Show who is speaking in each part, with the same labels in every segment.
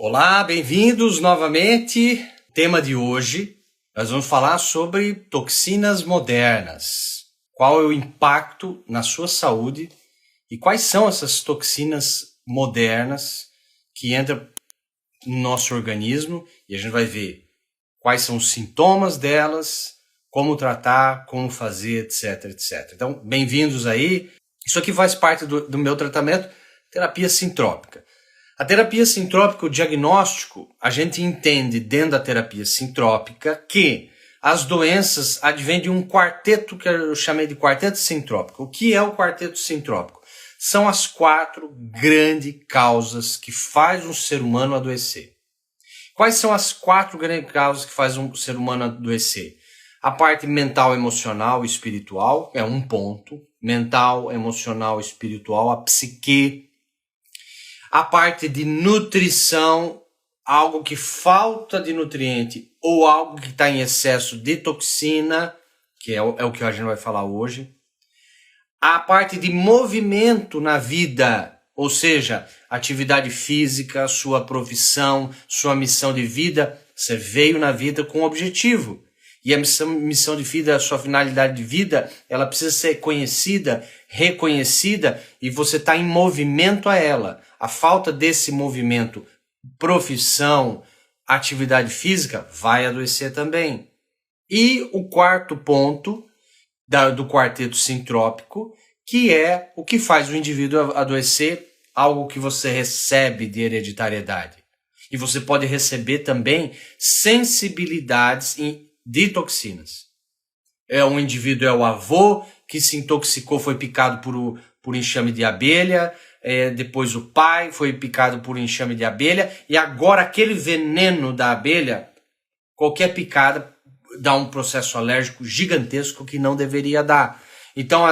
Speaker 1: Olá, bem-vindos novamente. Tema de hoje, nós vamos falar sobre toxinas modernas. Qual é o impacto na sua saúde e quais são essas toxinas modernas que entram no nosso organismo, e a gente vai ver quais são os sintomas delas, como tratar, como fazer, etc, etc. Então, bem-vindos aí. Isso aqui faz parte do meu tratamento, terapia sintrópica. A terapia sintrópica, o diagnóstico, a gente entende dentro da terapia sintrópica que as doenças advêm de um quarteto que eu chamei de quarteto sintrópico. O que é o quarteto sintrópico? São as 4 grandes causas que faz um ser humano adoecer. Quais são as 4 grandes causas que faz um ser humano adoecer? A parte mental, emocional e espiritual é um ponto. Mental, emocional, espiritual, a psique. A parte de nutrição, algo que falta de nutriente ou algo que está em excesso de toxina, que é o que a gente vai falar hoje. A parte de movimento na vida, ou seja, atividade física, sua profissão, sua missão de vida. Você veio na vida com um objetivo. E a missão de vida, a sua finalidade de vida, ela precisa ser conhecida, reconhecida, e você está em movimento a ela. A falta desse movimento, profissão, atividade física, vai adoecer também. E o quarto ponto do quarteto sintrópico, que é o que faz o indivíduo adoecer, algo que você recebe de hereditariedade. E você pode receber também sensibilidades de toxinas. Um indivíduo é o avô que se intoxicou, foi picado por enxame de abelha, depois o pai foi picado por enxame de abelha, e agora aquele veneno da abelha, qualquer picada dá um processo alérgico gigantesco que não deveria dar. Então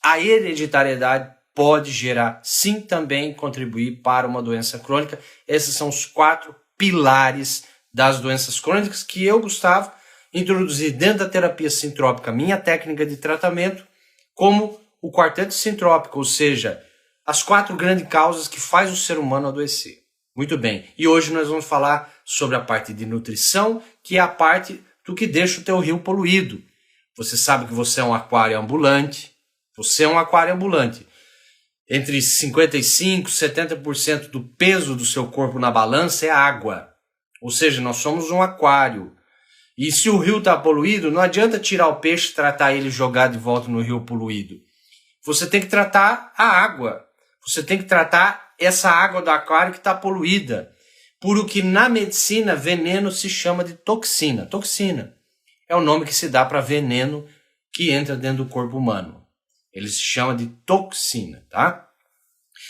Speaker 1: a hereditariedade pode gerar, sim, também contribuir para uma doença crônica. Esses são os 4 pilares das doenças crônicas que eu, Gustavo, introduzi dentro da terapia sintrópica, minha técnica de tratamento, como o quarteto sintrópico, ou seja, as 4 grandes causas que faz o ser humano adoecer. Muito bem, e hoje nós vamos falar sobre a parte de nutrição, que é a parte do que deixa o teu rio poluído. Você sabe que você é um aquário ambulante, Entre 55% e 70% do peso do seu corpo na balança é água, ou seja, nós somos um aquário. E se o rio está poluído, não adianta tirar o peixe, tratar ele e jogar de volta no rio poluído. Você tem que tratar a água. Você tem que tratar essa água do aquário que está poluída. Por o que na medicina veneno se chama de toxina. Toxina é o nome que se dá para veneno que entra dentro do corpo humano. Ele se chama de toxina, tá?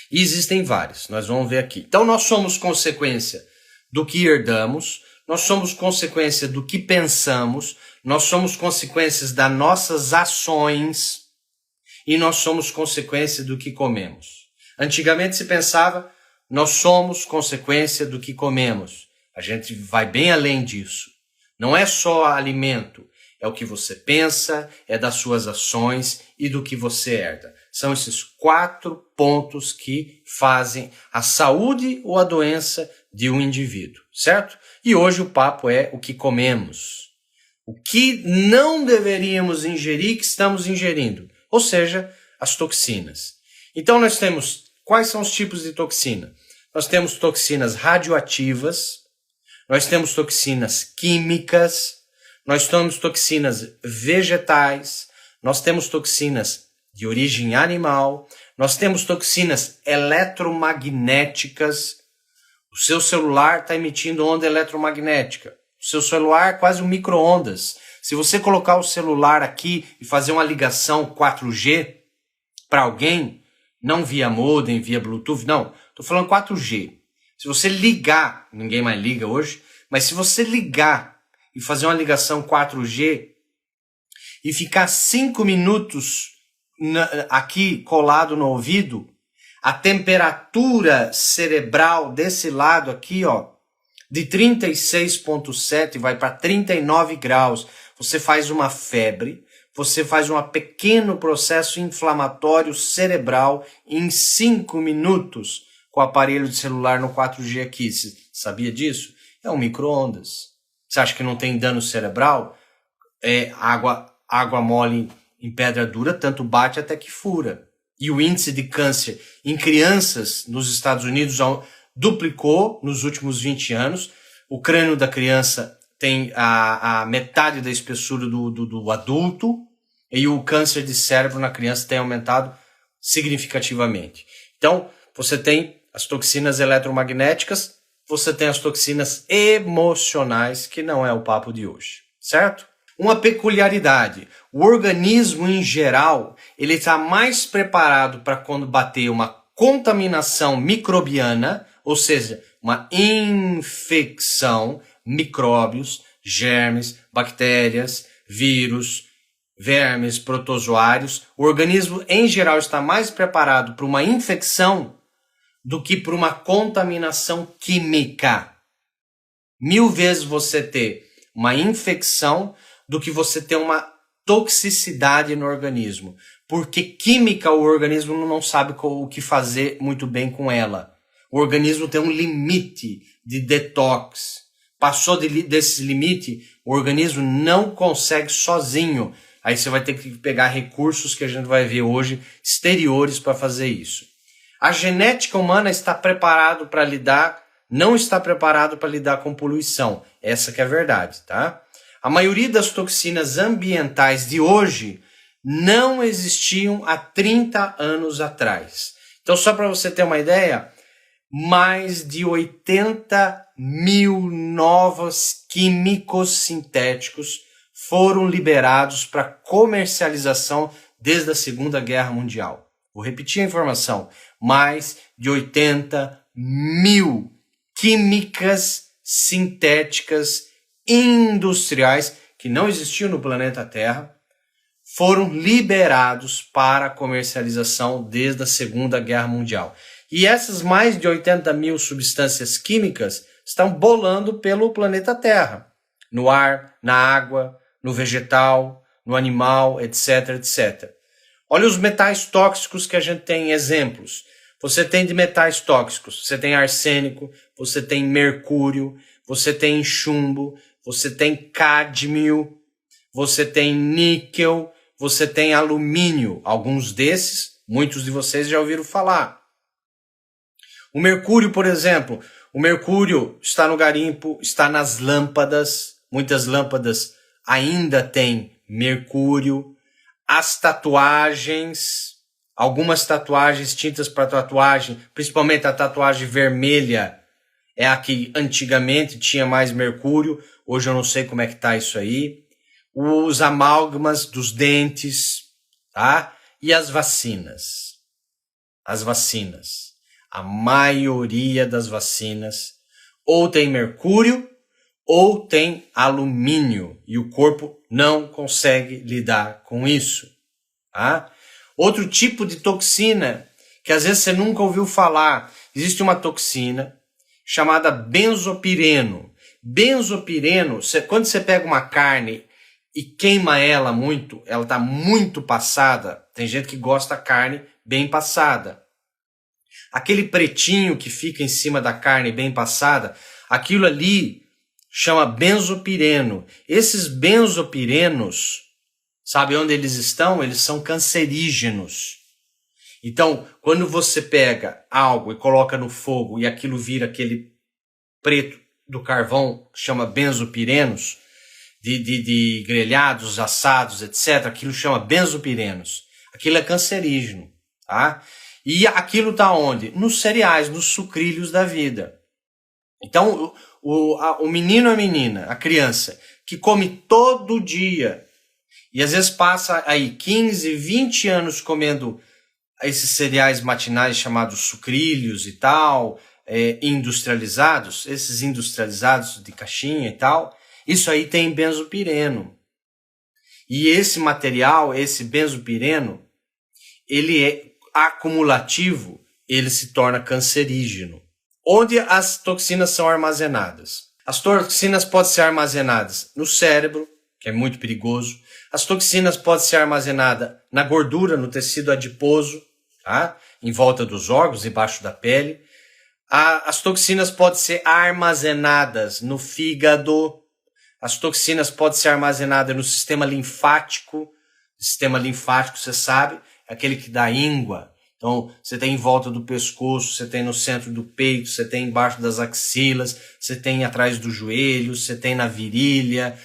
Speaker 1: E existem vários, nós vamos ver aqui. Então nós somos consequência do que herdamos, nós somos consequência do que pensamos, nós somos consequências das nossas ações e nós somos consequência do que comemos. Antigamente se pensava, nós somos consequência do que comemos. A gente vai bem além disso. Não é só alimento, é o que você pensa, é das suas ações e do que você herda. São esses 4 pontos que fazem a saúde ou a doença de um indivíduo, certo? E hoje o papo é o que comemos. O que não deveríamos ingerir que estamos ingerindo, ou seja, as toxinas. Então nós temos, quais são os tipos de toxina? Nós temos toxinas radioativas, nós temos toxinas químicas, nós temos toxinas vegetais, nós temos toxinas de origem animal, nós temos toxinas eletromagnéticas. O seu celular está emitindo onda eletromagnética. O seu celular é quase um micro-ondas. Se você colocar o celular aqui e fazer uma ligação 4G para alguém, não via modem, via Bluetooth, não. Estou falando 4G. Se você ligar, ninguém mais liga hoje, mas se você ligar e fazer uma ligação 4G e ficar 5 minutos aqui colado no ouvido, a temperatura cerebral desse lado aqui, ó, de 36,7 vai para 39 graus. Você faz uma febre, você faz um pequeno processo inflamatório cerebral em 5 minutos. com o aparelho de celular no 4G aqui. Você sabia disso? É um micro-ondas. Você acha que não tem dano cerebral? Água mole em pedra dura, tanto bate até que fura. E o índice de câncer em crianças nos Estados Unidos duplicou nos últimos 20 anos. O crânio da criança tem a metade da espessura do adulto, e o câncer de cérebro na criança tem aumentado significativamente. Então, você tem as toxinas eletromagnéticas, você tem as toxinas emocionais, que não é o papo de hoje, certo? Uma peculiaridade, o organismo em geral, ele está mais preparado para combater uma contaminação microbiana, ou seja, uma infecção, micróbios, germes, bactérias, vírus, vermes, protozoários. O organismo em geral está mais preparado para uma infecção do que para uma contaminação química. 1000 vezes você ter uma infecção do que você ter uma toxicidade no organismo. Porque química o organismo não sabe o que fazer muito bem com ela. O organismo tem um limite de detox. Passou desse limite, o organismo não consegue sozinho. Aí você vai ter que pegar recursos que a gente vai ver hoje, exteriores, para fazer isso. A genética humana está preparado para lidar, não está preparado para lidar com poluição. Essa que é a verdade, tá? A maioria das toxinas ambientais de hoje não existiam há 30 anos atrás. Então, só para você ter uma ideia, mais de 80 mil novos químicos sintéticos foram liberados para comercialização desde a Segunda Guerra Mundial. Vou repetir a informação. Mais de 80 mil químicas sintéticas industriais que não existiam no planeta Terra foram liberados para comercialização desde a Segunda Guerra Mundial. E essas mais de 80 mil substâncias químicas estão bolando pelo planeta Terra, no ar, na água, no vegetal, no animal, etc, etc. Olha os metais tóxicos que a gente tem exemplos. Você tem de metais tóxicos, você tem arsênico, você tem mercúrio, você tem chumbo, você tem cádmio, você tem níquel, você tem alumínio. Alguns desses, muitos de vocês já ouviram falar. O mercúrio, por exemplo, o mercúrio está no garimpo, está nas lâmpadas. Muitas lâmpadas ainda têm mercúrio. As tatuagens, algumas tatuagens, tintas para tatuagem, principalmente a tatuagem vermelha, é a que antigamente tinha mais mercúrio. Hoje eu não sei como é que tá isso aí. Os amálgamas dos dentes, tá? E as vacinas. As vacinas. A maioria das vacinas ou tem mercúrio ou tem alumínio. E o corpo não consegue lidar com isso, tá? Outro tipo de toxina que às vezes você nunca ouviu falar. Existe uma toxina chamada benzopireno. Benzopireno, quando você pega uma carne e queima ela muito, ela está muito passada. Tem gente que gosta da carne bem passada. Aquele pretinho que fica em cima da carne bem passada, aquilo ali chama benzopireno. Esses benzopirenos, sabe onde eles estão? Eles são cancerígenos. Então, quando você pega algo e coloca no fogo e aquilo vira aquele preto do carvão, chama benzopirenos, de grelhados, assados, etc., aquilo chama benzopirenos. Aquilo é cancerígeno, tá? E aquilo está onde? Nos cereais, nos sucrilhos da vida. Então, o menino ou a menina, a criança, que come todo dia, e às vezes passa aí 15, 20 anos comendo esses cereais matinais chamados sucrilhos e tal, industrializados, esses industrializados de caixinha e tal, isso aí tem benzopireno. E esse material, esse benzopireno, ele é acumulativo, ele se torna cancerígeno. Onde as toxinas são armazenadas? As toxinas podem ser armazenadas no cérebro, que é muito perigoso. As toxinas podem ser armazenadas na gordura, no tecido adiposo, tá? Em volta dos órgãos, embaixo da pele. As toxinas podem ser armazenadas no fígado, as toxinas podem ser armazenadas no sistema linfático. O sistema linfático, você sabe, é aquele que dá íngua. Então, você tem em volta do pescoço, você tem no centro do peito, você tem embaixo das axilas, você tem atrás do joelho, você tem na virilha.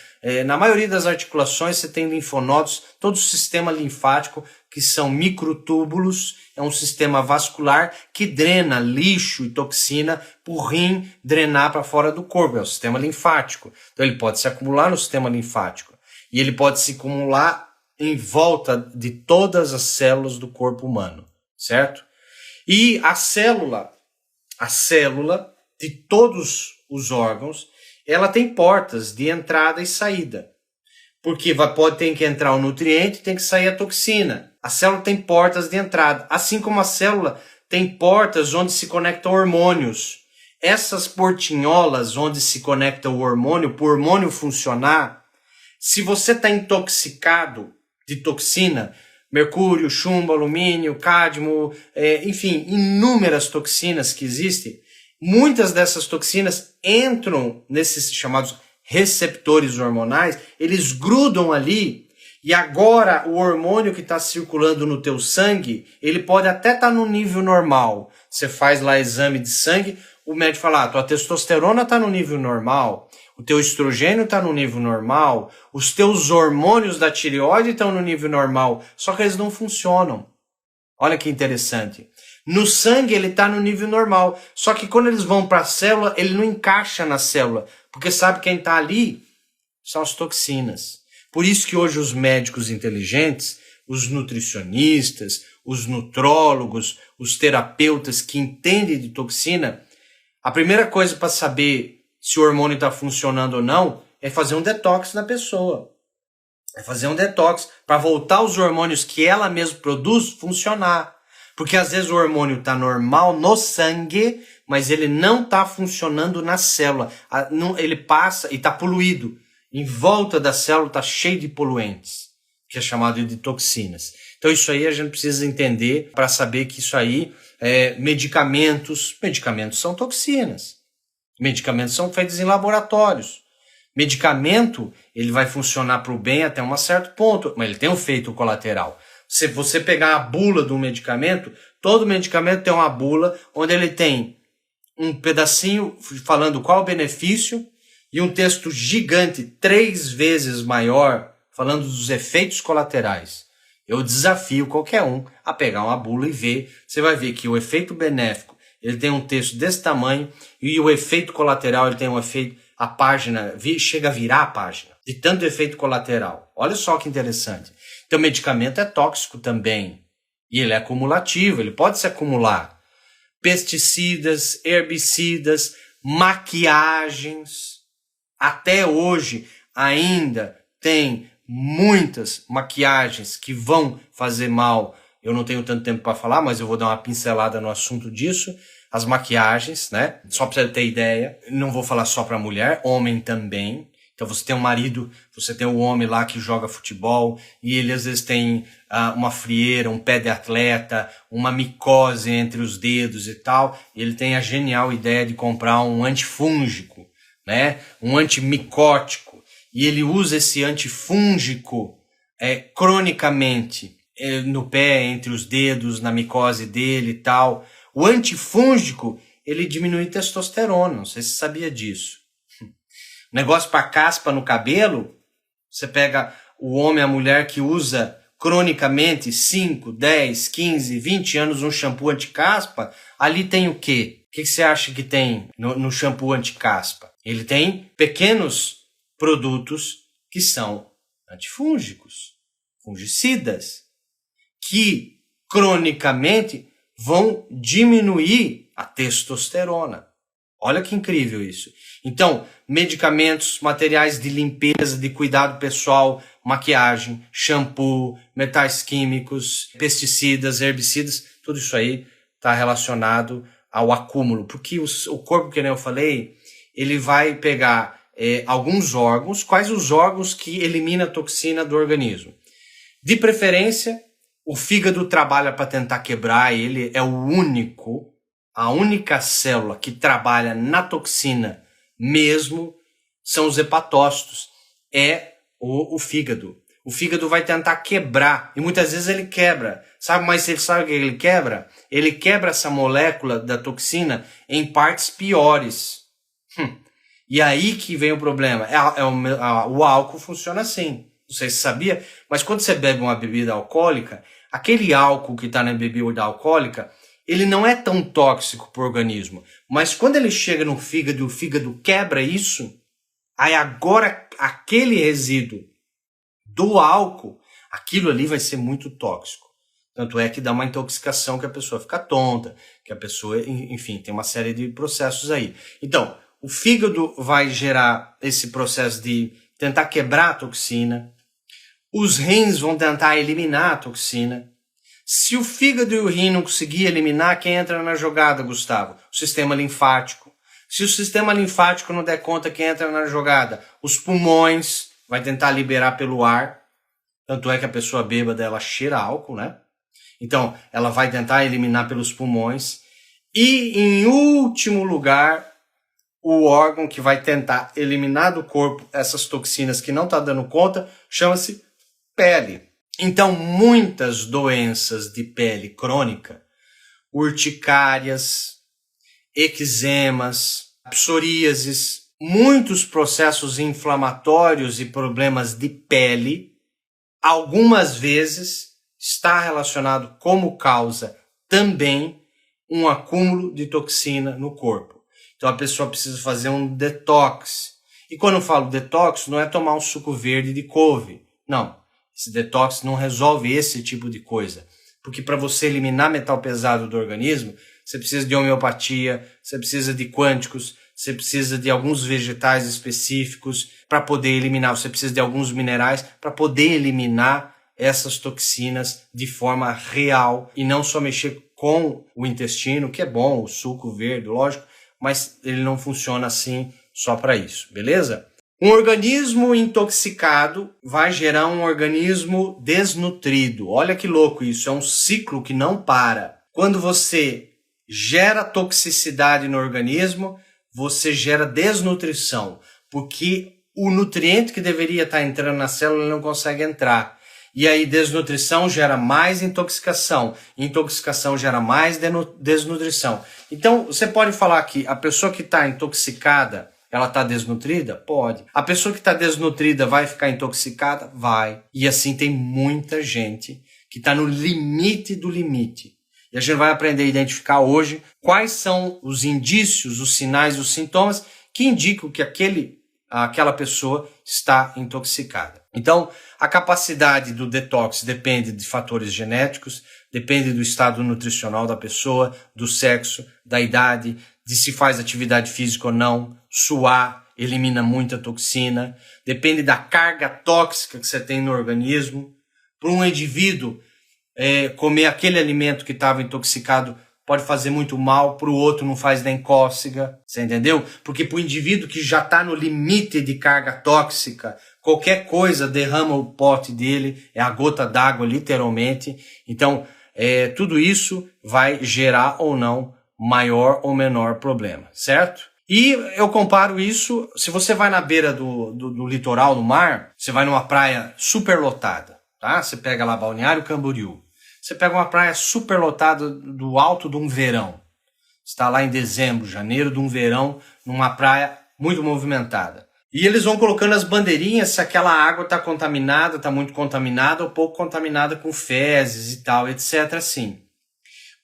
Speaker 1: Na maioria das articulações, você tem linfonodos, todo o sistema linfático, que são microtúbulos, é um sistema vascular que drena lixo e toxina para o rim drenar para fora do corpo, é o sistema linfático. Então, ele pode se acumular no sistema linfático e ele pode se acumular em volta de todas as células do corpo humano. Certo? E a célula de todos os órgãos, ela tem portas de entrada e saída. Porque pode ter que entrar o nutriente e tem que sair a toxina. A célula tem portas de entrada, assim como a célula tem portas onde se conectam hormônios. Essas portinholas onde se conecta o hormônio, para o hormônio funcionar, se você está intoxicado de toxina, mercúrio, chumbo, alumínio, cádmio, enfim, inúmeras toxinas que existem. Muitas dessas toxinas entram nesses chamados receptores hormonais, eles grudam ali e agora o hormônio que está circulando no teu sangue, ele pode até estar no nível normal. Você faz lá exame de sangue, o médico fala, tua testosterona está no nível normal, o teu estrogênio está no nível normal, os teus hormônios da tireoide estão no nível normal, só que eles não funcionam. Olha que interessante. No sangue ele está no nível normal, só que quando eles vão para a célula, ele não encaixa na célula, porque sabe quem está ali? São as toxinas. Por isso que hoje os médicos inteligentes, os nutricionistas, os nutrólogos, os terapeutas que entendem de toxina, a primeira coisa para saber se o hormônio está funcionando ou não é fazer um detox na pessoa. É fazer um detox para voltar os hormônios que ela mesma produz funcionar. Porque às vezes o hormônio está normal no sangue, mas ele não está funcionando na célula. Ele passa e está poluído. Em volta da célula está cheio de poluentes, que é chamado de toxinas. Então isso aí a gente precisa entender para saber que isso aí é medicamentos. Medicamentos são toxinas. Medicamentos são feitos em laboratórios. Medicamento, ele vai funcionar para o bem até um certo ponto, mas ele tem um efeito colateral. Se você pegar a bula do medicamento, todo medicamento tem uma bula onde ele tem um pedacinho falando qual o benefício e um texto gigante, 3 vezes maior, falando dos efeitos colaterais. Eu desafio qualquer um a pegar uma bula e ver. Você vai ver que o efeito benéfico, ele tem um texto desse tamanho e o efeito colateral, ele tem um efeito, a página chega a virar a página, de tanto efeito colateral. Olha só que interessante. Então, o medicamento é tóxico também. E ele é acumulativo, ele pode se acumular. Pesticidas, herbicidas, maquiagens. Até hoje, ainda tem muitas maquiagens que vão fazer mal. Eu não tenho tanto tempo para falar, mas eu vou dar uma pincelada no assunto disso. As maquiagens, né? Só para você ter ideia. Não vou falar só para mulher, homem também. Então você tem um marido, você tem um homem lá que joga futebol e ele às vezes tem uma frieira, um pé de atleta, uma micose entre os dedos e tal. E ele tem a genial ideia de comprar um antifúngico, né? Um antimicótico. E ele usa esse antifúngico cronicamente no pé, entre os dedos, na micose dele e tal. O antifúngico, ele diminui testosterona, não sei se você sabia disso. Negócio para caspa no cabelo, você pega o homem e a mulher que usa cronicamente 5, 10, 15, 20 anos um shampoo anti-caspa, ali tem o quê? O que você acha que tem no shampoo anti-caspa? Ele tem pequenos produtos que são antifúngicos, fungicidas, que cronicamente vão diminuir a testosterona. Olha que incrível isso. Então, medicamentos, materiais de limpeza, de cuidado pessoal, maquiagem, shampoo, metais químicos, pesticidas, herbicidas, tudo isso aí está relacionado ao acúmulo. Porque o corpo, que nem eu falei, ele vai pegar alguns órgãos. Quais os órgãos que eliminam a toxina do organismo? De preferência, o fígado trabalha para tentar quebrar, ele é o único a única célula que trabalha na toxina mesmo são os hepatócitos, é o fígado. O fígado vai tentar quebrar, e muitas vezes ele quebra. Mas ele sabe o que ele quebra? Ele quebra essa molécula da toxina em partes piores. E aí que vem o problema. O álcool funciona assim. Não sei se você sabia, mas quando você bebe uma bebida alcoólica, aquele álcool que está na bebida alcoólica, ele não é tão tóxico para o organismo. Mas quando ele chega no fígado e o fígado quebra isso, aí agora aquele resíduo do álcool, aquilo ali vai ser muito tóxico. Tanto é que dá uma intoxicação, que a pessoa fica tonta, que a pessoa, enfim, tem uma série de processos aí. Então, o fígado vai gerar esse processo de tentar quebrar a toxina. Os rins vão tentar eliminar a toxina. Se o fígado e o rim não conseguir eliminar, quem entra na jogada, Gustavo? O sistema linfático. Se o sistema linfático não der conta, quem entra na jogada? Os pulmões, vai tentar liberar pelo ar. Tanto é que a pessoa bêbada, ela cheira álcool, né? Então, ela vai tentar eliminar pelos pulmões. E, em último lugar, o órgão que vai tentar eliminar do corpo essas toxinas que não está dando conta, chama-se pele. Então, muitas doenças de pele crônica, urticárias, eczemas, psoríases, muitos processos inflamatórios e problemas de pele, algumas vezes está relacionado como causa também um acúmulo de toxina no corpo. Então a pessoa precisa fazer um detox. E quando eu falo detox, não é tomar um suco verde de couve. Não, esse detox não resolve esse tipo de coisa. Porque para você eliminar metal pesado do organismo, você precisa de homeopatia, você precisa de quânticos, você precisa de alguns vegetais específicos para poder eliminar, você precisa de alguns minerais para poder eliminar essas toxinas de forma real e não só mexer com o intestino, que é bom, o suco verde, lógico, mas ele não funciona assim só para isso, beleza? Um organismo intoxicado vai gerar um organismo desnutrido. Olha que louco isso, é um ciclo que não para. Quando você gera toxicidade no organismo, você gera desnutrição, porque o nutriente que deveria estar entrando na célula não consegue entrar. E aí desnutrição gera mais intoxicação, intoxicação gera mais desnutrição. Então você pode falar que a pessoa que está intoxicada, ela está desnutrida? Pode. A pessoa que está desnutrida vai ficar intoxicada? Vai. E assim tem muita gente que está no limite do limite. E a gente vai aprender a identificar hoje quais são os indícios, os sinais, os sintomas que indicam que aquela pessoa está intoxicada. Então, a capacidade do detox depende de fatores genéticos, depende do estado nutricional da pessoa, do sexo, da idade, de se faz atividade física ou não, suar elimina muita toxina, depende da carga tóxica que você tem no organismo. Para um indivíduo, comer aquele alimento que estava intoxicado pode fazer muito mal, para o outro não faz nem cócega, você entendeu? Porque para o indivíduo que já está no limite de carga tóxica, qualquer coisa derrama o pote dele, é a gota d'água literalmente. Então, tudo isso vai gerar ou não maior ou menor problema, certo? E eu comparo isso, se você vai na beira do litoral, no mar, você vai numa praia superlotada, tá? Você pega lá Balneário Camboriú. Você pega uma praia superlotada do alto de um verão. Está lá em dezembro, janeiro de um verão, numa praia muito movimentada. E eles vão colocando as bandeirinhas se aquela água está contaminada, está muito contaminada ou pouco contaminada com fezes e tal, etc. assim.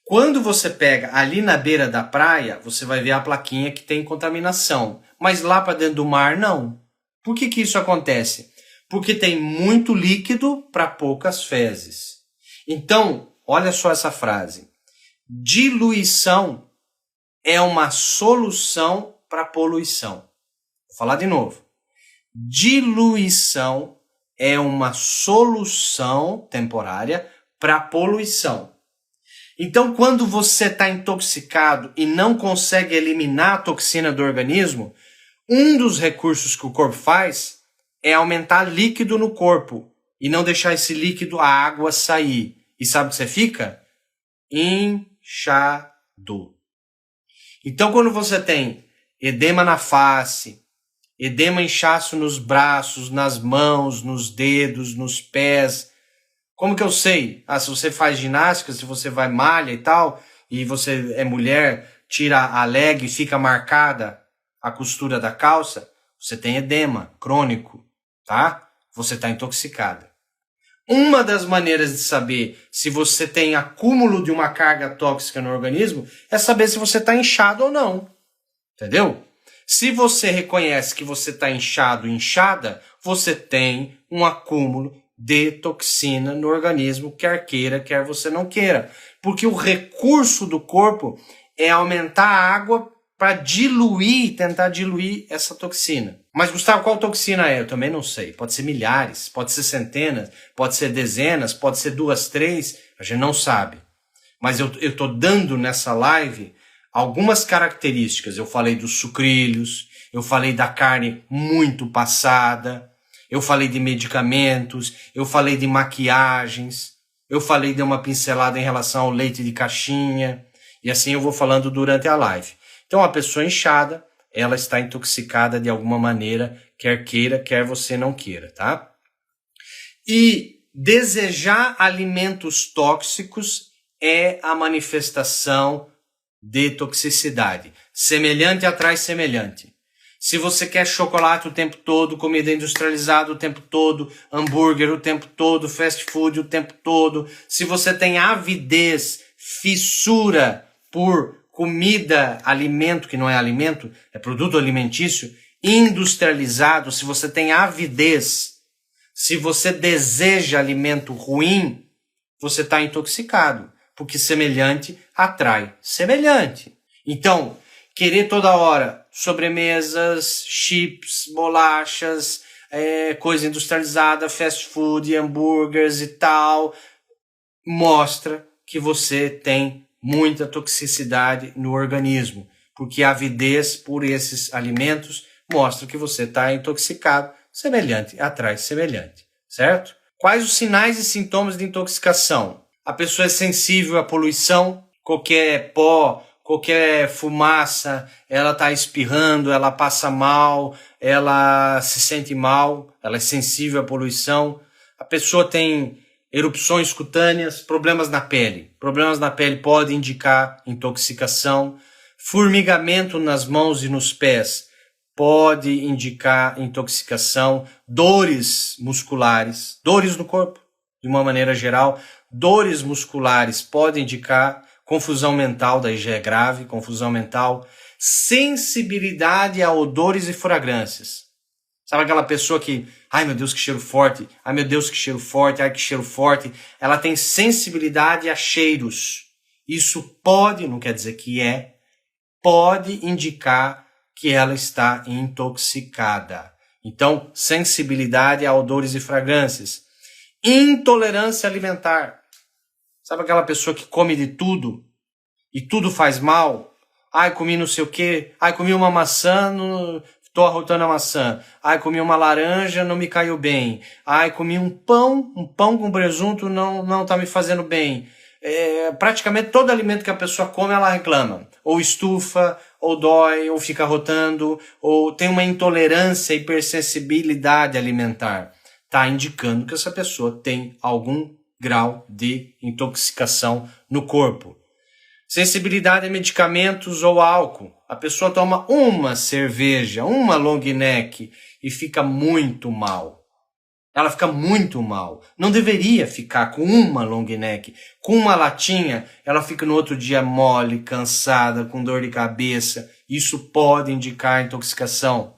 Speaker 1: Quando você pega ali na beira da praia, você vai ver a plaquinha que tem contaminação. Mas lá para dentro do mar, não. Por que isso acontece? Porque tem muito líquido para poucas fezes. Então, olha só essa frase. Diluição é uma solução para poluição. Vou falar de novo. Diluição é uma solução temporária para poluição. Então, quando você está intoxicado e não consegue eliminar a toxina do organismo, um dos recursos que o corpo faz é aumentar líquido no corpo e não deixar esse líquido, a água, sair. E sabe o que você fica? Inchado. Então, quando você tem edema na face, edema, inchaço nos braços, nas mãos, nos dedos, nos pés, como que eu sei? Se você faz ginástica, se você vai malha e tal, e você é mulher, tira a leg e fica marcada a costura da calça, você tem edema crônico, tá? Você está intoxicada. Uma das maneiras de saber se você tem acúmulo de uma carga tóxica no organismo é saber se você está inchado ou não. Entendeu? Se você reconhece que você está inchado, inchada, você tem um acúmulo de toxina no organismo, quer queira, quer você não queira. Porque o recurso do corpo é aumentar a água para diluir, tentar diluir essa toxina. Mas, Gustavo, qual toxina é? Eu também não sei. Pode ser milhares, pode ser centenas, pode ser dezenas, pode ser 2, 3, a gente não sabe. Mas eu estou dando nessa live algumas características. Eu falei dos sucrilhos, eu falei da carne muito passada, eu falei de medicamentos, eu falei de maquiagens, eu falei de uma pincelada em relação ao leite de caixinha, e assim eu vou falando durante a live. Então, a pessoa inchada, ela está intoxicada de alguma maneira, quer queira, quer você não queira, tá? E desejar alimentos tóxicos é a manifestação de toxicidade. Semelhante atrai semelhante. Se você quer chocolate o tempo todo, comida industrializada o tempo todo, hambúrguer o tempo todo, fast food o tempo todo, se você tem avidez, fissura por comida, alimento, que não é alimento, é produto alimentício, industrializado, se você tem avidez, se você deseja alimento ruim, você está intoxicado, porque semelhante atrai semelhante. Então, querer toda hora sobremesas, chips, bolachas, coisa industrializada, fast food, hambúrgueres e tal, mostra que você tem muita toxicidade no organismo, porque a avidez por esses alimentos mostra que você está intoxicado, semelhante atrai semelhante, certo? Quais os sinais e sintomas de intoxicação? A pessoa é sensível à poluição, qualquer pó, qualquer fumaça, ela está espirrando, ela passa mal, ela se sente mal, ela é sensível à poluição. A pessoa tem erupções cutâneas, problemas na pele. Problemas na pele podem indicar intoxicação. Formigamento nas mãos e nos pés pode indicar intoxicação. Dores musculares, dores no corpo, de uma maneira geral. Dores musculares podem indicar confusão mental, daí já é grave, confusão mental. Sensibilidade a odores e fragrâncias. Sabe aquela pessoa que, ai meu Deus, que cheiro forte, ai meu Deus, que cheiro forte, ai que cheiro forte. Ela tem sensibilidade a cheiros. Isso pode, não quer dizer que é, pode indicar que ela está intoxicada. Então, sensibilidade a odores e fragrâncias. Intolerância alimentar. Sabe aquela pessoa que come de tudo e tudo faz mal? Ai, comi não sei o quê, ai, comi uma maçã, tô arrotando a maçã. Ai, comi uma laranja, não me caiu bem. Ai, comi um pão com presunto, não tá me fazendo bem. Praticamente todo alimento que a pessoa come, ela reclama. Ou estufa, ou dói, ou fica arrotando, ou tem uma intolerância, hipersensibilidade alimentar. Tá indicando que essa pessoa tem algum grau de intoxicação no corpo. Sensibilidade a medicamentos ou álcool. A pessoa toma uma cerveja, uma long neck e fica muito mal. Ela fica muito mal. Não deveria ficar com uma long neck. Com uma latinha, ela fica no outro dia mole, cansada, com dor de cabeça. Isso pode indicar intoxicação.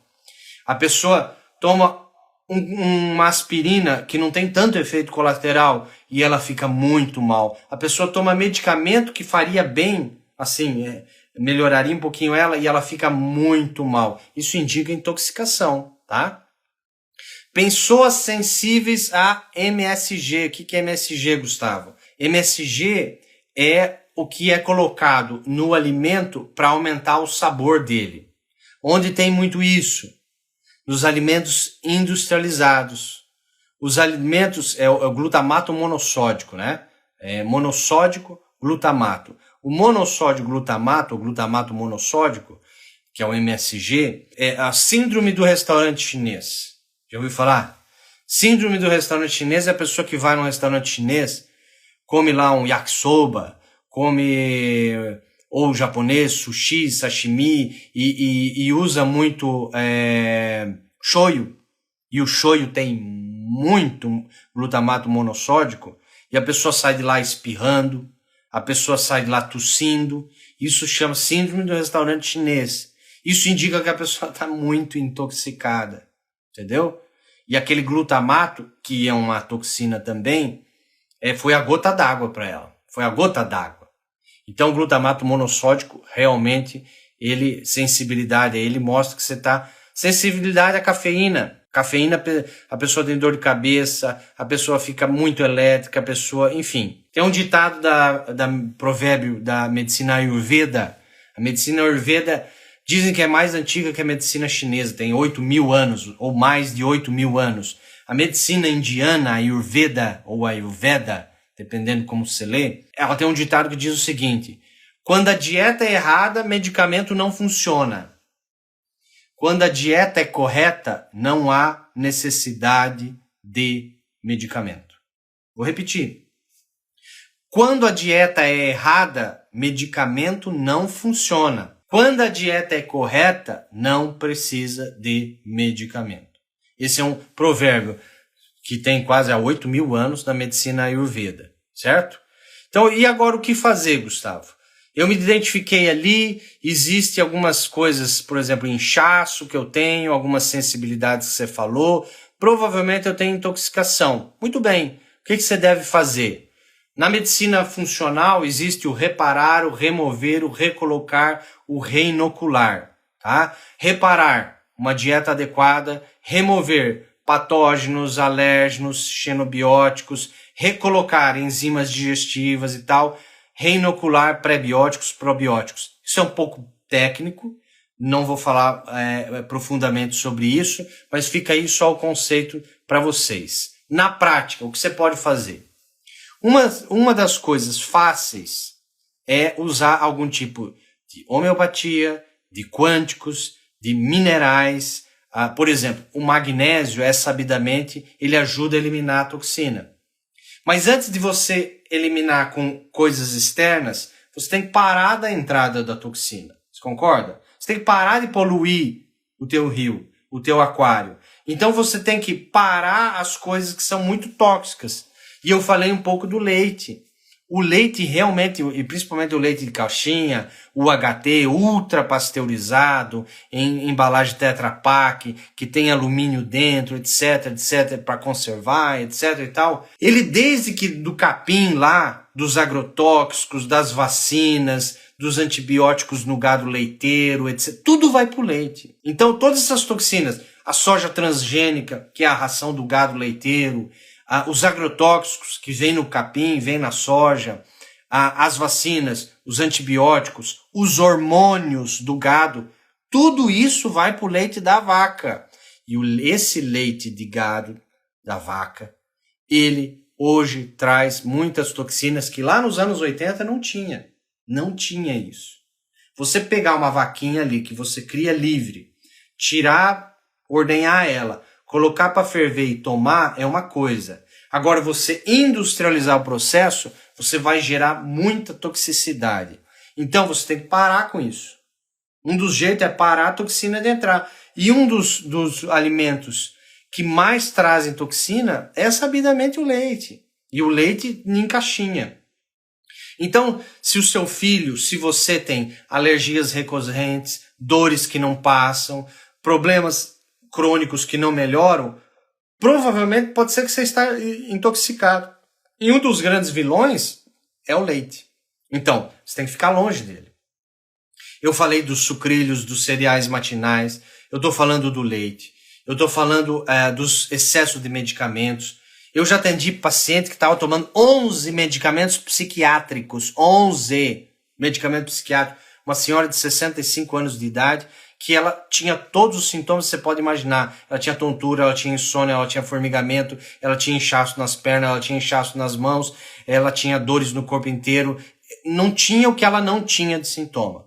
Speaker 1: A pessoa toma uma aspirina que não tem tanto efeito colateral e ela fica muito mal. A pessoa toma medicamento que faria bem, assim, melhoraria um pouquinho ela e ela fica muito mal. Isso indica intoxicação, tá? Pessoas sensíveis a MSG. O que é MSG, Gustavo? MSG é o que é colocado no alimento para aumentar o sabor dele. Onde tem muito isso? Nos alimentos industrializados. Os alimentos é o glutamato monossódico, né? Monossódico, glutamato. O monossódio glutamato, ou glutamato monossódico, que é o MSG, é a síndrome do restaurante chinês. Já ouviu falar? Síndrome do restaurante chinês é a pessoa que vai num restaurante chinês, come lá um yakisoba, come ou japonês, sushi, sashimi, e usa muito shoyu. E o shoyu tem muito glutamato monossódico, e a pessoa sai de lá espirrando, a pessoa sai de lá tossindo. Isso chama síndrome do restaurante chinês. Isso indica que a pessoa está muito intoxicada, entendeu? E aquele glutamato, que é uma toxina também, foi a gota d'água para ela. Foi a gota d'água. Então, o glutamato monossódico, realmente, sensibilidade a ele mostra que você está... Sensibilidade à cafeína. Cafeína, a pessoa tem dor de cabeça, a pessoa fica muito elétrica, a pessoa... Enfim, tem um ditado da provérbio da medicina Ayurveda. A medicina Ayurveda dizem que é mais antiga que a medicina chinesa, tem 8.000 anos, ou mais de 8.000 anos. A medicina indiana, Ayurveda, ou Ayurveda, dependendo como você lê, ela tem um ditado que diz o seguinte: quando a dieta é errada, medicamento não funciona. Quando a dieta é correta, não há necessidade de medicamento. Vou repetir. Quando a dieta é errada, medicamento não funciona. Quando a dieta é correta, não precisa de medicamento. Esse é um provérbio que tem quase há 8.000 anos na medicina Ayurveda, certo? Então, e agora o que fazer, Gustavo? Eu me identifiquei ali, existem algumas coisas, por exemplo, inchaço que eu tenho, algumas sensibilidades que você falou, provavelmente eu tenho intoxicação. Muito bem, o que você deve fazer? Na medicina funcional existe o reparar, o remover, o recolocar, o reinocular, tá? Reparar, uma dieta adequada, remover patógenos, alérgenos, xenobióticos, recolocar enzimas digestivas e tal, reinocular pré-bióticos, probióticos. Isso é um pouco técnico, não vou falar profundamente sobre isso, mas fica aí só o conceito para vocês. Na prática, o que você pode fazer? Uma das coisas fáceis é usar algum tipo de homeopatia, de quânticos, de minerais. Por exemplo, o magnésio sabidamente, ele ajuda a eliminar a toxina. Mas antes de você eliminar com coisas externas, você tem que parar da entrada da toxina. Você concorda? Você tem que parar de poluir o teu rio, o teu aquário. Então você tem que parar as coisas que são muito tóxicas. E eu falei um pouco do leite. O leite realmente, e principalmente o leite de caixinha, o HT ultra pasteurizado, em embalagem Tetra Pak, que tem alumínio dentro, etc, para conservar, etc e tal. Ele desde que do capim lá, dos agrotóxicos, das vacinas, dos antibióticos no gado leiteiro, etc, tudo vai pro leite. Então todas essas toxinas, a soja transgênica, que é a ração do gado leiteiro, os agrotóxicos que vêm no capim, vêm na soja, as vacinas, os antibióticos, os hormônios do gado, tudo isso vai para o leite da vaca. E esse leite de gado, da vaca, ele hoje traz muitas toxinas que lá nos anos 80 não tinha. Não tinha isso. Você pegar uma vaquinha ali que você cria livre, ordenhar ela, colocar para ferver e tomar é uma coisa. Agora, você industrializar o processo, você vai gerar muita toxicidade. Então, você tem que parar com isso. Um dos jeitos é parar a toxina de entrar. E um dos alimentos que mais trazem toxina é sabidamente o leite. E o leite em caixinha. Então, se o seu filho, se você tem alergias recorrentes, dores que não passam, problemas crônicos que não melhoram, provavelmente pode ser que você está intoxicado. E um dos grandes vilões é o leite. Então, você tem que ficar longe dele. Eu falei dos sucrilhos, dos cereais matinais, eu estou falando do leite, eu estou falando dos excessos de medicamentos. Eu já atendi paciente que estava tomando 11 medicamentos psiquiátricos, 11 medicamentos psiquiátricos. Uma senhora de 65 anos de idade, que ela tinha todos os sintomas que você pode imaginar. Ela tinha tontura, ela tinha insônia, ela tinha formigamento, ela tinha inchaço nas pernas, ela tinha inchaço nas mãos, ela tinha dores no corpo inteiro. não tinha o que ela não tinha de sintoma.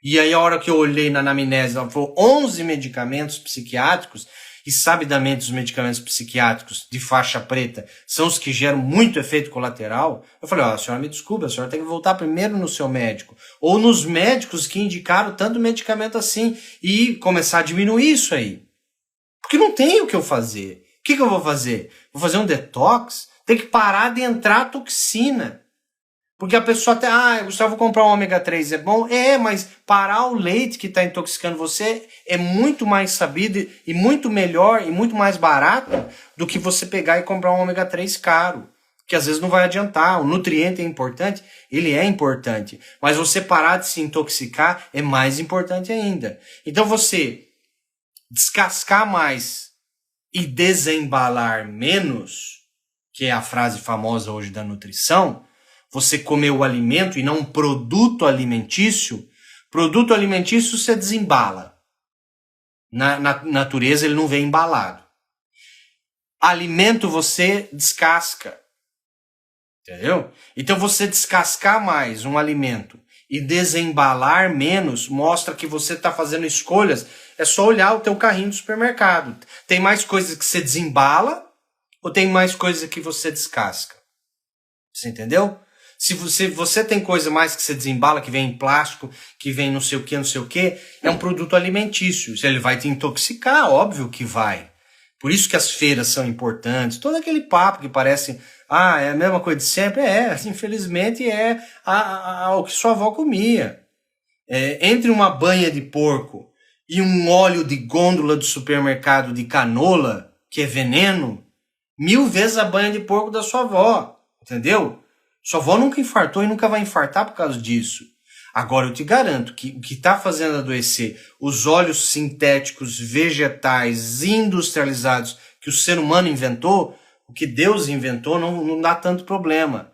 Speaker 1: E aí a hora que eu olhei na anamnese, ela falou 11 medicamentos psiquiátricos, e sabidamente os medicamentos psiquiátricos de faixa preta são os que geram muito efeito colateral. Eu falei, a senhora me desculpa, a senhora tem que voltar primeiro no seu médico, ou nos médicos que indicaram tanto medicamento assim, e começar a diminuir isso aí. Porque não tem o que eu fazer. O que eu vou fazer? Vou fazer um detox? Tem que parar de entrar toxina. Porque a pessoa até, Gustavo, vou comprar um ômega 3, é bom? Mas parar o leite que está intoxicando você é muito mais sabido e muito melhor e muito mais barato do que você pegar e comprar um ômega 3 caro. Que às vezes não vai adiantar. O nutriente é importante, ele é importante. Mas você parar de se intoxicar é mais importante ainda. Então você descascar mais e desembalar menos, que é a frase famosa hoje da nutrição, você comer o alimento e não um produto alimentício você desembala. Na natureza ele não vem embalado. Alimento você descasca. Entendeu? Então você descascar mais um alimento e desembalar menos mostra que você está fazendo escolhas. É só olhar o teu carrinho do supermercado. Tem mais coisas que você desembala ou tem mais coisas que você descasca? Você entendeu? Se você tem coisa mais que você desembala, que vem em plástico, que vem não sei o que, é um produto alimentício. Ele vai te intoxicar, óbvio que vai. Por isso que as feiras são importantes. Todo aquele papo que parece, é a mesma coisa de sempre. Infelizmente é o que sua avó comia. Entre uma banha de porco e um óleo de gôndola do supermercado de canola, que é veneno, 1000 vezes a banha de porco da sua avó. Entendeu? Sua avó nunca infartou e nunca vai infartar por causa disso. Agora eu te garanto que o que está fazendo adoecer os óleos sintéticos, vegetais, industrializados que o ser humano inventou, o que Deus inventou, não dá tanto problema.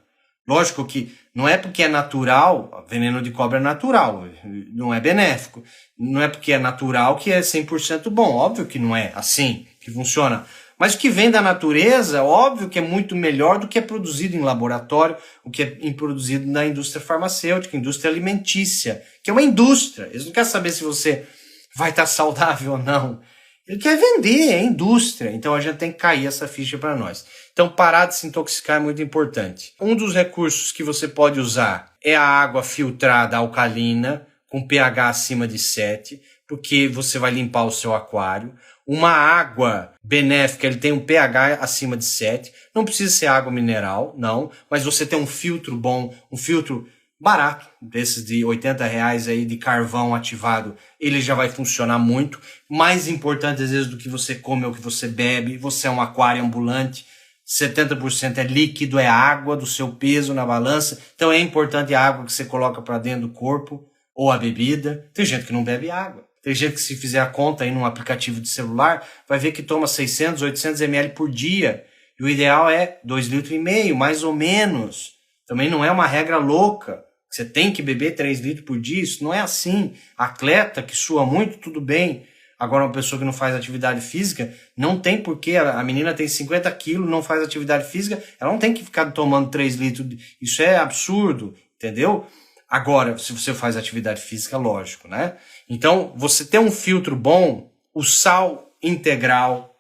Speaker 1: Lógico que não é porque é natural, veneno de cobra é natural, não é benéfico. Não é porque é natural que é 100% bom. Óbvio que não é assim que funciona. Mas o que vem da natureza, óbvio que é muito melhor do que é produzido em laboratório, o que é produzido na indústria farmacêutica, indústria alimentícia, que é uma indústria. Eles não querem saber se você vai estar saudável ou não. Ele quer vender, é indústria. Então a gente tem que cair essa ficha para nós. Então parar de se intoxicar é muito importante. Um dos recursos que você pode usar é a água filtrada alcalina, com pH acima de 7, porque você vai limpar o seu aquário. Uma água benéfica, ele tem um pH acima de 7. Não precisa ser água mineral, não. Mas você tem um filtro bom, um filtro barato, desses de R$80 aí de carvão ativado, ele já vai funcionar muito. Mais importante, às vezes, do que você come ou que você bebe. Você é um aquário ambulante. 70% é líquido, é água do seu peso na balança. Então é importante a água que você coloca para dentro do corpo ou a bebida. Tem gente que não bebe água. Tem gente que se fizer a conta aí num aplicativo de celular, vai ver que toma 600, 800 ml por dia. E o ideal é 2,5 litros, mais ou menos. Também não é uma regra louca. Você tem que beber 3 litros por dia. Isso não é assim. Atleta que sua muito, tudo bem. Agora uma pessoa que não faz atividade física, não tem porquê. A menina tem 50 quilos, não faz atividade física, ela não tem que ficar tomando 3 litros. Isso é absurdo, entendeu? Agora, se você faz atividade física, lógico, né? Então, você tem um filtro bom, o sal integral,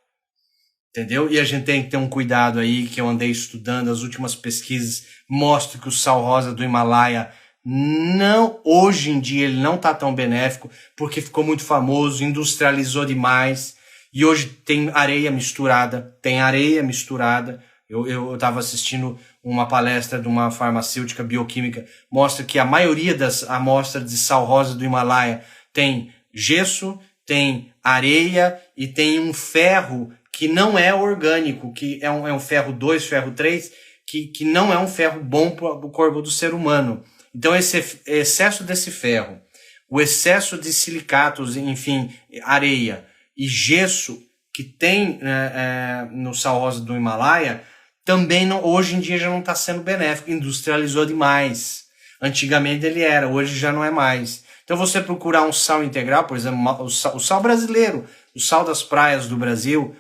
Speaker 1: entendeu? E a gente tem que ter um cuidado aí, que eu andei estudando, as últimas pesquisas mostram que o sal rosa do Himalaia, hoje em dia, ele não está tão benéfico, porque ficou muito famoso, industrializou demais, e hoje tem areia misturada. Eu estava assistindo uma palestra de uma farmacêutica bioquímica, mostra que a maioria das amostras de sal rosa do Himalaia tem gesso, tem areia e tem um ferro que não é orgânico, que é um ferro 2, ferro 3, que não é um ferro bom para o corpo do ser humano. Então esse excesso desse ferro, o excesso de silicatos, enfim, areia e gesso que tem no sal rosa do Himalaia, também não, hoje em dia já não está sendo benéfico, industrializou demais. Antigamente ele era, hoje já não é mais. Então você procurar um sal integral, por exemplo, o sal brasileiro, o sal das praias do Brasil,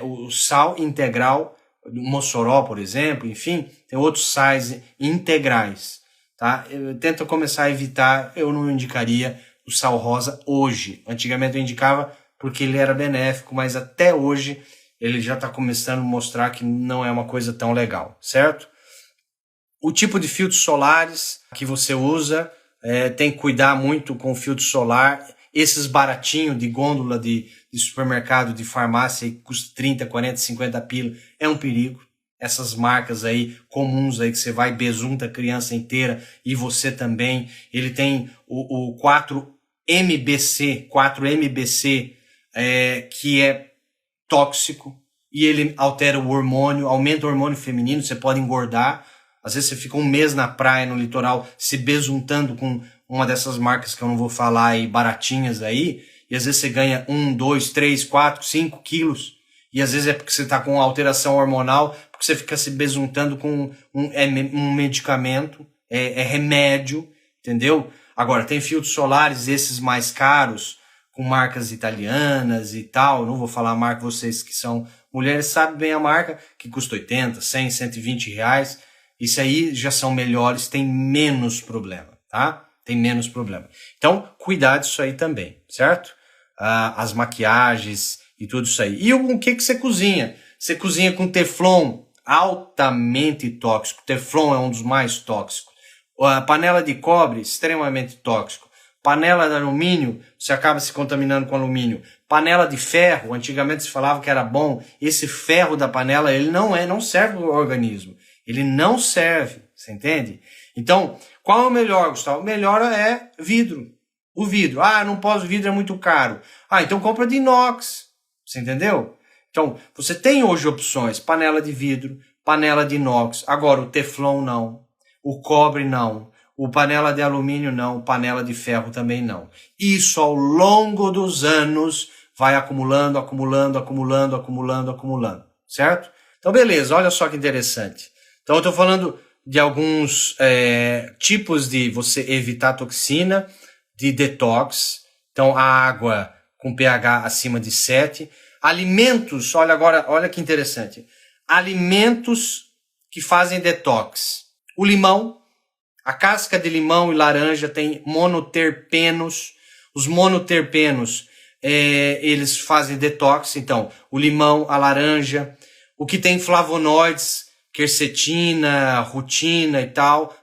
Speaker 1: o sal integral do Mossoró, por exemplo, enfim, tem outros sais integrais, tá? Tenta começar a evitar, eu não indicaria o sal rosa hoje. Antigamente eu indicava porque ele era benéfico, mas até hoje ele já está começando a mostrar que não é uma coisa tão legal, certo? O tipo de filtros solares que você usa, tem que cuidar muito com o filtro solar. Esses baratinhos de gôndola de supermercado, de farmácia, que custa 30, 40, 50 pila, é um perigo. Essas marcas aí comuns aí que você vai besunta a criança inteira e você também. Ele tem o 4-MBC, que é tóxico e ele altera o hormônio, aumenta o hormônio feminino, você pode engordar. Às vezes você fica um mês na praia, no litoral, se besuntando com uma dessas marcas que eu não vou falar aí, baratinhas aí, e às vezes você ganha 1, 2, 3, 4, 5 quilos, e às vezes é porque você está com alteração hormonal, porque você fica se besuntando com um medicamento, é remédio, entendeu? Agora, tem filtros solares, esses mais caros, com marcas italianas e tal, não vou falar a marca, vocês que são mulheres sabem bem a marca, que custa 80, 100, 120 reais, isso aí já são melhores, tem menos problema, tá? Tem menos problema. Então, cuidado disso aí também, certo? As maquiagens e tudo isso aí. E o que você cozinha? Você cozinha com teflon, altamente tóxico. Teflon é um dos mais tóxicos. A panela de cobre, extremamente tóxico. Panela de alumínio, você acaba se contaminando com alumínio. Panela de ferro, antigamente se falava que era bom. Esse ferro da panela, ele não serve para o organismo. Ele não serve, você entende? Então, qual é o melhor, Gustavo? O melhor é vidro. O vidro. Não posso, vidro é muito caro. Então compra de inox. Você entendeu? Então, você tem hoje opções. Panela de vidro, panela de inox. Agora, o teflon não. O cobre não. O panela de alumínio não. Panela de ferro também não. Isso ao longo dos anos vai acumulando, acumulando, acumulando, acumulando, acumulando. Certo? Então, beleza. Olha só que interessante. Então, eu estou falando de alguns tipos de você evitar toxina, de detox. Então, a água com pH acima de 7. Alimentos, olha que interessante. Alimentos que fazem detox. O limão, a casca de limão e laranja tem monoterpenos. Os monoterpenos, eles fazem detox. Então, o limão, a laranja. O que tem flavonoides, quercetina, rutina e tal.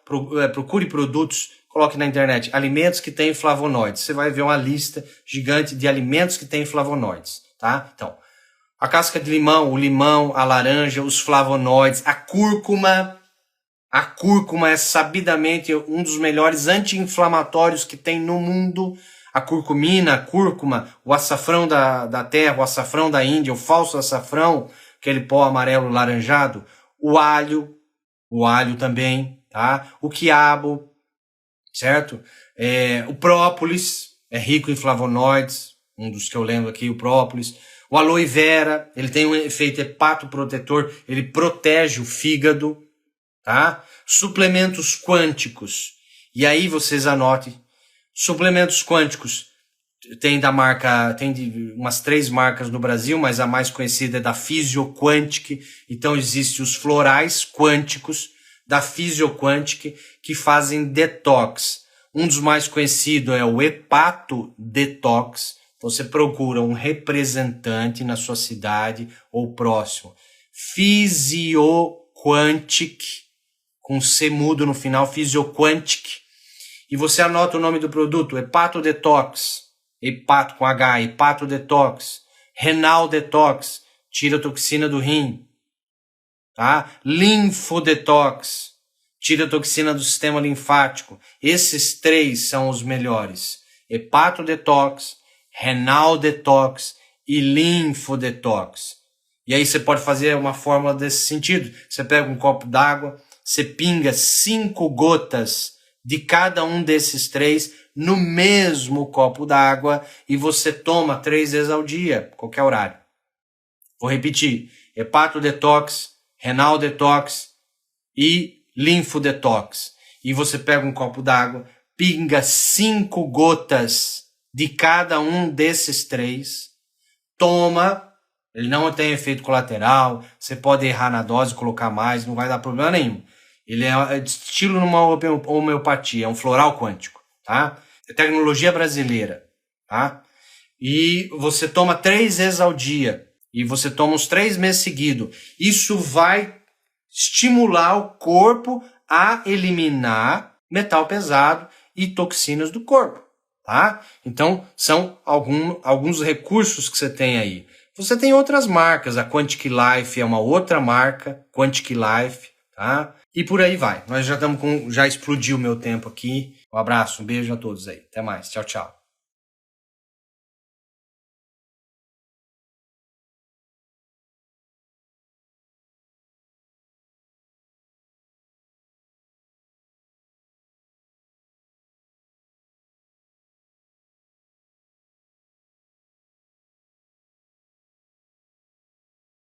Speaker 1: Procure produtos, coloque na internet, alimentos que têm flavonoides. Você vai ver uma lista gigante de alimentos que têm flavonoides, tá? Então, a casca de limão, o limão, a laranja, os flavonoides, a cúrcuma. A cúrcuma é sabidamente um dos melhores anti-inflamatórios que tem no mundo. A curcumina, a cúrcuma, o açafrão da terra, o açafrão da Índia, o falso açafrão, aquele pó amarelo laranjado, o alho também, tá? O quiabo, certo? O própolis é rico em flavonoides, um dos que eu lembro aqui, o própolis. O aloe vera, ele tem um efeito hepatoprotetor, ele protege o fígado, tá? Suplementos quânticos, e aí vocês anotem, suplementos quânticos, tem de umas 3 marcas no Brasil, mas a mais conhecida é da Physioquantic. Então existem os florais quânticos da Physioquantic que fazem detox. Um dos mais conhecidos é o Hepato Detox. Então você procura um representante na sua cidade ou próximo. Physioquantic, com C mudo no final, Physioquantic. E você anota o nome do produto, Hepato Detox. Hepato com H, Hepato Detox, Renal Detox, tira a toxina do rim, tá? Linfodetox, tira a toxina do sistema linfático. Esses 3 são os melhores: Hepato Detox, Renal Detox e Linfodetox. E aí você pode fazer uma fórmula desse sentido. Você pega um copo d'água, você pinga 5 gotas de cada um desses 3 no mesmo copo d'água e você toma 3 vezes ao dia, qualquer horário. Vou repetir: Hepato Detox, Renal Detox e Linfodetox. E você pega um copo d'água, pinga 5 gotas de cada um desses 3, toma, ele não tem efeito colateral, você pode errar na dose, colocar mais, não vai dar problema nenhum. Ele é de estilo numa homeopatia, é um floral quântico, tá? É tecnologia brasileira, tá? E você toma 3 vezes ao dia, e você toma uns 3 meses seguidos. Isso vai estimular o corpo a eliminar metal pesado e toxinas do corpo, tá? Então, são alguns recursos que você tem aí. Você tem outras marcas, a Quantic Life é uma outra marca, Quantic Life, tá? E por aí vai. Nós já explodiu o meu tempo aqui. Um abraço, um beijo a todos aí. Até mais. Tchau, tchau.